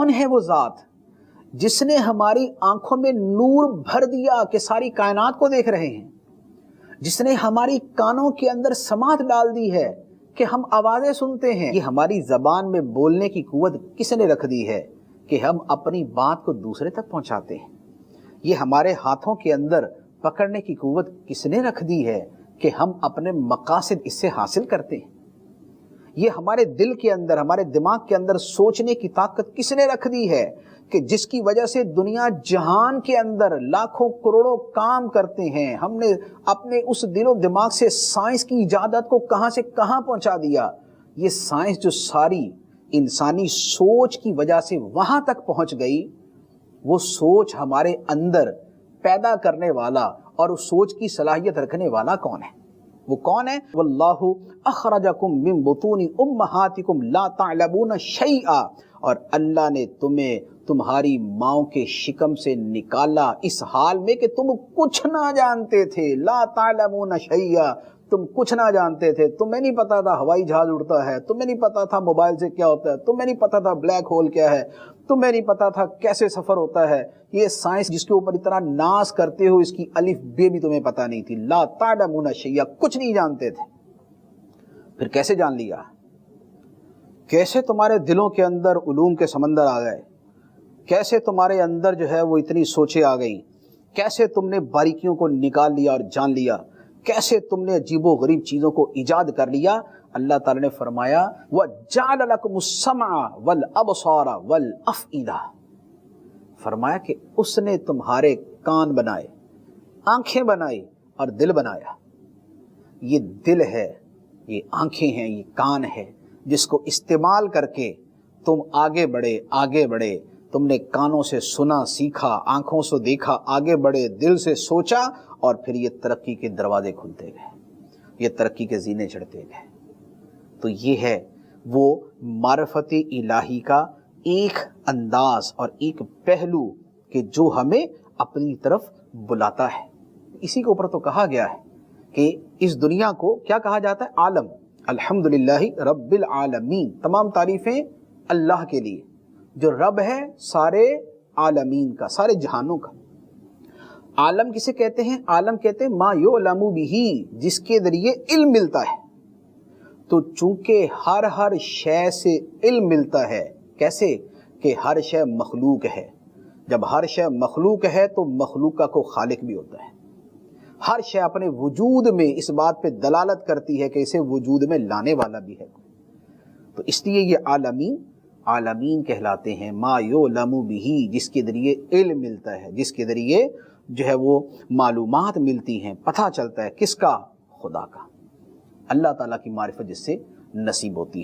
کون ہے وہ ذات جس نے ہماری آنکھوں میں نور بھر دیا کہ ساری کائنات کو دیکھ رہے ہیں، جس نے ہماری کانوں کے اندر سماعت ڈال دی ہے کہ ہم آوازیں سنتے ہیں، یہ ہماری زبان میں بولنے کی قوت کس نے رکھ دی ہے کہ ہم اپنی بات کو دوسرے تک پہنچاتے ہیں، یہ ہمارے ہاتھوں کے اندر پکڑنے کی قوت کس نے رکھ دی ہے کہ ہم اپنے مقاصد اس سے حاصل کرتے ہیں، یہ ہمارے دل کے اندر، ہمارے دماغ کے اندر سوچنے کی طاقت کس نے رکھ دی ہے کہ جس کی وجہ سے دنیا جہان کے اندر لاکھوں کروڑوں کام کرتے ہیں۔ ہم نے اپنے اس دل و دماغ سے سائنس کی ایجادات کو کہاں سے کہاں پہنچا دیا۔ یہ سائنس جو ساری انسانی سوچ کی وجہ سے وہاں تک پہنچ گئی، وہ سوچ ہمارے اندر پیدا کرنے والا اور اس سوچ کی صلاحیت رکھنے والا کون ہے؟ وہ کون ہے؟ واللہ اخرجکم من بطون امہاتکم لا تعلمون شیئا، اور اللہ نے تمہیں تمہاری ماؤں کے شکم سے نکالا اس حال میں کہ تم کچھ نہ جانتے تھے۔ لا تعلمون شیئا، تم کچھ نہ جانتے تھے، تمہیں نہیں پتا تھا ہوائی جہاز اڑتا ہے، تمہیں نہیں پتا تھا موبائل سے کیا ہوتا ہے، تمہیں نہیں پتا تھا بلیک ہول کیا ہے، تمہیں نہیں پتا تھا کیسے سفر ہوتا ہے۔ یہ سائنس جس کے اوپر اتنا ناز کرتے ہو، اس کی الف بے بھی تمہیں پتا نہیں تھی۔ لا تعلمون شیئا، کچھ نہیں جانتے تھے۔ پھر کیسے جان لیا؟ کیسے تمہارے دلوں کے اندر علوم کے سمندر آ گئے؟ کیسے تمہارے اندر جو ہے وہ اتنی سوچیں آ گئیں؟ کیسے تم نے باریکیوں کو نکال لیا اور جان لیا؟ کیسے تم نے عجیب و غریب چیزوں کو ایجاد کر لیا؟ اللہ تعالیٰ نے فرمایا وَجَعَلَ لَكُمُ السَّمْعَ وَالْأَبْصَارَ وَالْأَفْئِدَةَ، فرمایا کہ اس نے تمہارے کان بنائے، آنکھیں بنائی اور دل بنایا۔ یہ دل ہے، یہ آنکھیں ہیں، یہ کان ہے، جس کو استعمال کر کے تم آگے بڑھے آگے بڑھے۔ تم نے کانوں سے سنا سیکھا، آنکھوں سے دیکھا آگے بڑھے، دل سے سوچا، اور پھر یہ ترقی کے دروازے کھلتے گئے، یہ ترقی کے زینے چڑھتے گئے۔ تو یہ ہے وہ معرفت الہی کا ایک انداز اور ایک پہلو کہ جو ہمیں اپنی طرف بلاتا ہے۔ اسی کے اوپر تو کہا گیا ہے کہ اس دنیا کو کیا کہا جاتا ہے؟ عالم۔ الحمدللہ رب العالمین، تمام تعریفیں اللہ کے لیے جو رب ہے سارے عالمین کا، سارے جہانوں کا۔ عالم کسے کہتے ہیں؟ عالم کہتے ہیں ما یعلم بہ، جس کے ذریعے علم ملتا ہے۔ تو چونکہ ہر شے سے علم ملتا ہے، کیسے کہ ہر شے مخلوق ہے۔ جب ہر شے مخلوق ہے تو مخلوق کا کوئی خالق بھی ہوتا ہے۔ ہر شے اپنے وجود میں اس بات پہ دلالت کرتی ہے کہ اسے وجود میں لانے والا بھی ہے۔ تو اس لیے یہ عالمین کہلاتے ہیں، ما یعلم بہ، جس کے ذریعے علم ملتا ہے، جس کے ذریعے جو ہے وہ معلومات ملتی ہیں، پتہ چلتا ہے کس کا؟ خدا کا، اللہ تعالیٰ کی معرفت جس سے نصیب ہوتی ہے۔